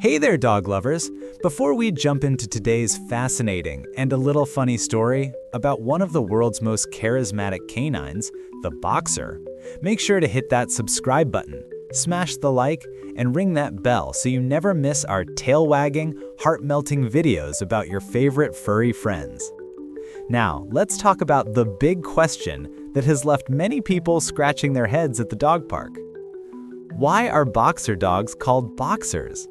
Hey there, dog lovers! Before we jump into today's fascinating and a little funny story about one of the world's most charismatic canines, the boxer, make sure to hit that subscribe button, smash the like, and ring that bell so you never miss our tail-wagging, heart-melting videos about your favorite furry friends. Now, let's talk about the big question that has left many people scratching their heads at the dog park. Why are boxer dogs called boxers?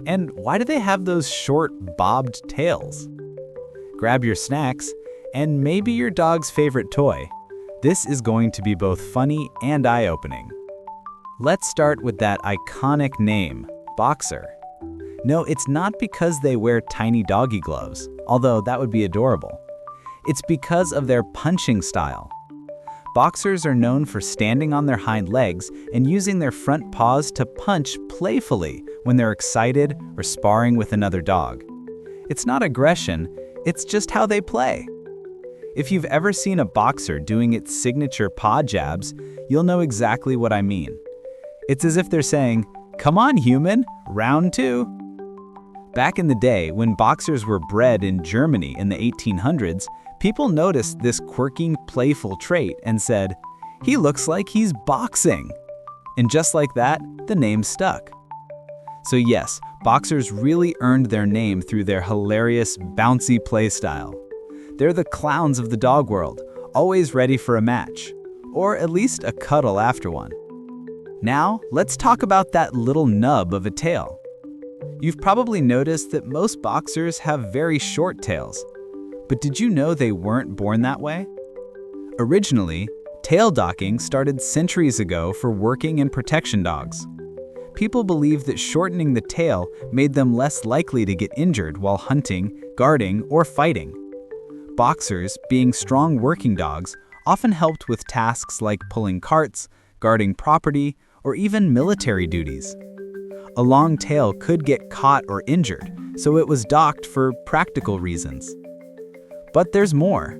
And why do they have those short, bobbed tails? Grab your snacks and maybe your dog's favorite toy. This is going to be both funny and eye-opening. Let's start with that iconic name, boxer. No, it's not because they wear tiny doggy gloves, although that would be adorable. It's because of their punching style. Boxers are known for standing on their hind legs and using their front paws to punch playfully when they're excited or sparring with another dog. It's not aggression, it's just how they play. If you've ever seen a boxer doing its signature paw jabs, you'll know exactly what I mean. It's as if they're saying, "Come on, human, round two." Back in the day, when boxers were bred in Germany in the 1800s, people noticed this quirky, playful trait and said, "He looks like he's boxing." And just like that, the name stuck. So yes, boxers really earned their name through their hilarious, bouncy play style. They're the clowns of the dog world, always ready for a match, or at least a cuddle after one. Now, let's talk about that little nub of a tail. You've probably noticed that most boxers have very short tails. But did you know they weren't born that way? Originally, tail docking started centuries ago for working and protection dogs. People believed that shortening the tail made them less likely to get injured while hunting, guarding, or fighting. Boxers, being strong working dogs, often helped with tasks like pulling carts, guarding property, or even military duties. A long tail could get caught or injured, so it was docked for practical reasons. But there's more.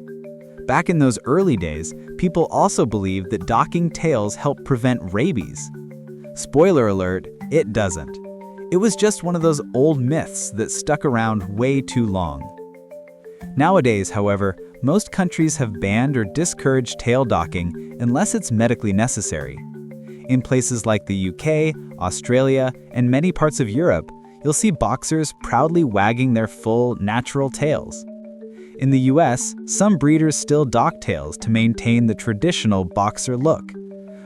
Back in those early days, people also believed that docking tails helped prevent rabies. Spoiler alert, it doesn't. It was just one of those old myths that stuck around way too long. Nowadays, however, most countries have banned or discouraged tail docking unless it's medically necessary. In places like the UK, Australia, and many parts of Europe, you'll see boxers proudly wagging their full, natural tails. In the US, some breeders still dock tails to maintain the traditional boxer look.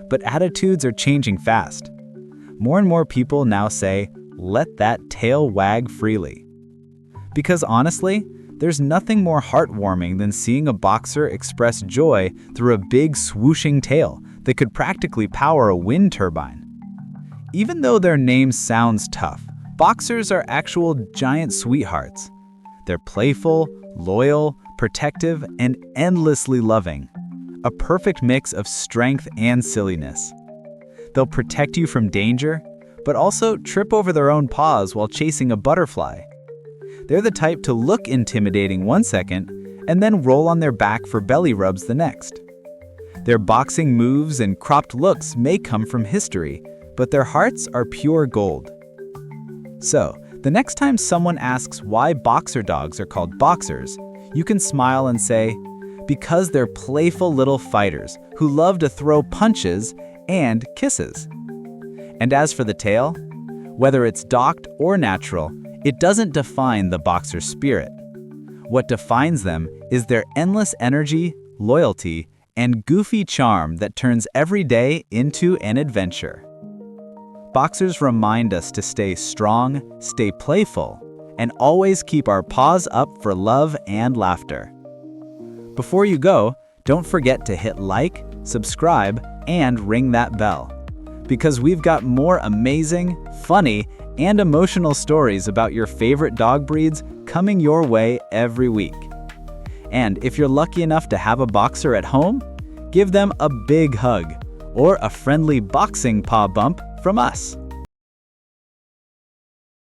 But attitudes are changing fast. More and more people now say, "Let that tail wag freely." Because honestly, there's nothing more heartwarming than seeing a boxer express joy through a big swooshing tail that could practically power a wind turbine. Even though their name sounds tough, boxers are actual giant sweethearts. They're playful, loyal, protective, and endlessly loving. A perfect mix of strength and silliness. They'll protect you from danger, but also trip over their own paws while chasing a butterfly. They're the type to look intimidating one second and then roll on their back for belly rubs the next. Their boxing moves and cropped looks may come from history, but their hearts are pure gold. So, the next time someone asks why boxer dogs are called boxers, you can smile and say, because they're playful little fighters who love to throw punches and kisses. And as for the tail, whether it's docked or natural, it doesn't define the boxer spirit. What defines them is their endless energy, loyalty, and goofy charm that turns every day into an adventure. Boxers remind us to stay strong, stay playful, and always keep our paws up for love and laughter. Before you go, don't forget to hit like, subscribe, and ring that bell. Because we've got more amazing, funny, and emotional stories about your favorite dog breeds coming your way every week. And if you're lucky enough to have a boxer at home, give them a big hug or a friendly boxing paw bump from us.